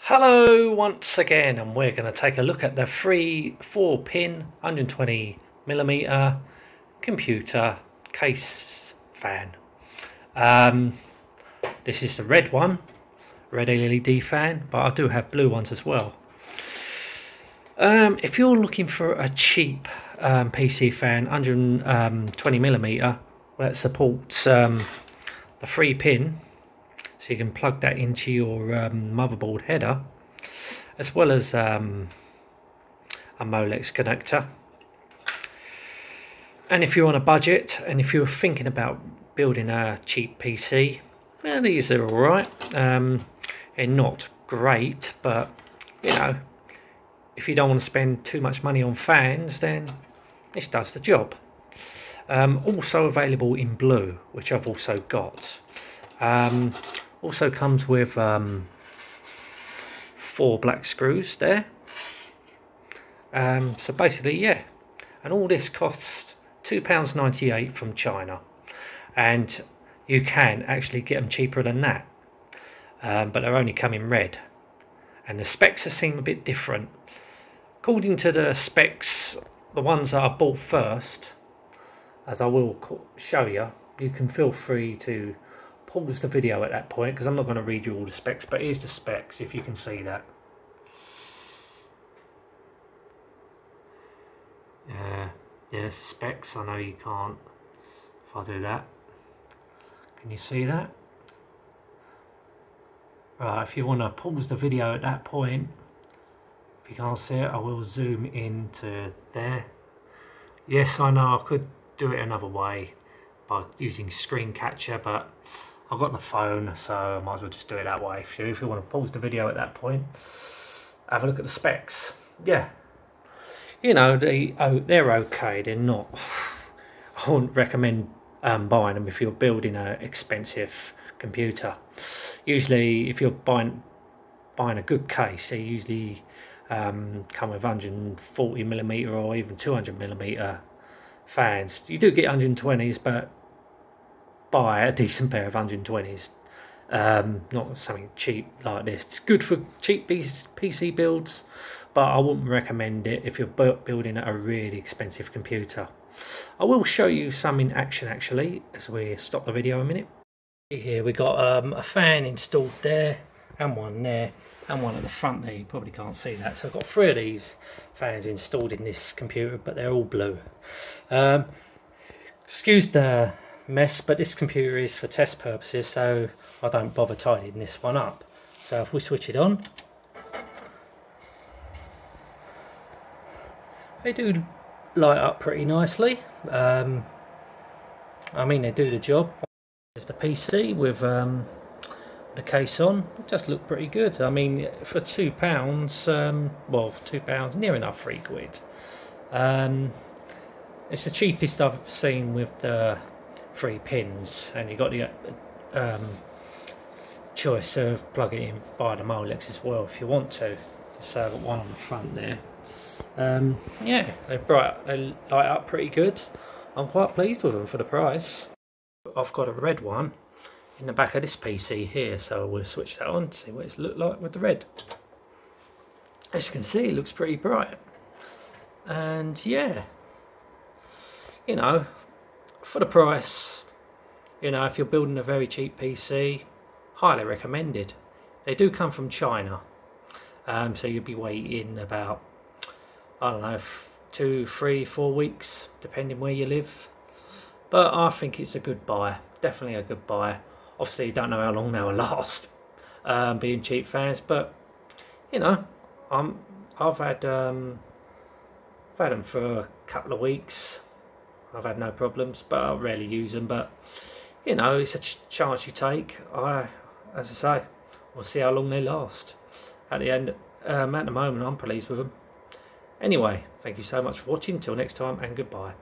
Hello once again, and we're going to take a look at the 4-pin 120mm computer case fan. This is the red one, red LED fan, but I do have blue ones as well. If you're looking for a cheap PC fan, 120mm, that supports the 3-pin, so you can plug that into your motherboard header, as well as a Molex connector. And if you're on a budget, and if you're thinking about building a cheap PC, well, these are alright. They're not great, but you know, if you don't want to spend too much money on fans, then this does the job. Also available in blue, which I've also got. Also comes with 4 black screws there. So basically, yeah, and all this costs £2.98 from China, and you can actually get them cheaper than that, but they're only come in red, and the specs seem a bit different. According to the specs, the ones that I bought first, as I will show you, you can feel free to pause the video at that point, because I'm not going to read you all the specs, but here's the specs if you can see that. Yeah, that's the specs. I know you can't if I do that. Can you see that? Right, if you want to pause the video at that point, if you can't see it, I will zoom into there. Yes, I know I could do it another way by using screen catcher, but I've got the phone, so I might as well just do it that way. If you want to pause the video at that point, have a look at the specs. Yeah, you know, they're okay. They're not. I wouldn't recommend buying them if you're building an expensive computer. Usually, if you're buying a good case, they usually come with 140mm or even 200mm fans. You do get 120s, but buy a decent pair of 120s, not something cheap like this. It's good for cheap PC builds, but I wouldn't recommend it if you're building a really expensive computer. I will show you some in action actually as we stop the video a minute. Here we got a fan installed there, and one there, and one at the front there. You probably can't see that. So I've got 3 of these fans installed in this computer, but they're all blue. Excuse the mess, but this computer is for test purposes, so I don't bother tidying this one up. So if we switch it on, they do light up pretty nicely. I mean, they do the job. There's the PC with the case on. It just look pretty good. I mean, for £2, well, £2, near enough £3. It's the cheapest I've seen with the 3 pins, and you got the choice of plugging it in via the Molex as well if you want to. So I've got one on the front there. Yeah, they light up pretty good. I'm quite pleased with them for the price. I've got a red one in the back of this PC here, so we'll switch that on to see what it looks like with the red. As you can see, it looks pretty bright, and yeah, you know, for the price, you know, if you're building a very cheap PC, highly recommended. They do come from China, so you'll be waiting about, I don't know, 2, 3, 4 weeks, depending where you live. But I think it's a good buy, definitely a good buy. Obviously, you don't know how long they'll last, being cheap fans, but you know, I've had them for a couple of weeks. I've had no problems, but I rarely use them. But you know, it's a chance you take. As I say, we'll see how long they last. At the end, at the moment, I'm pleased with them. Anyway, thank you so much for watching. Till next time, and goodbye.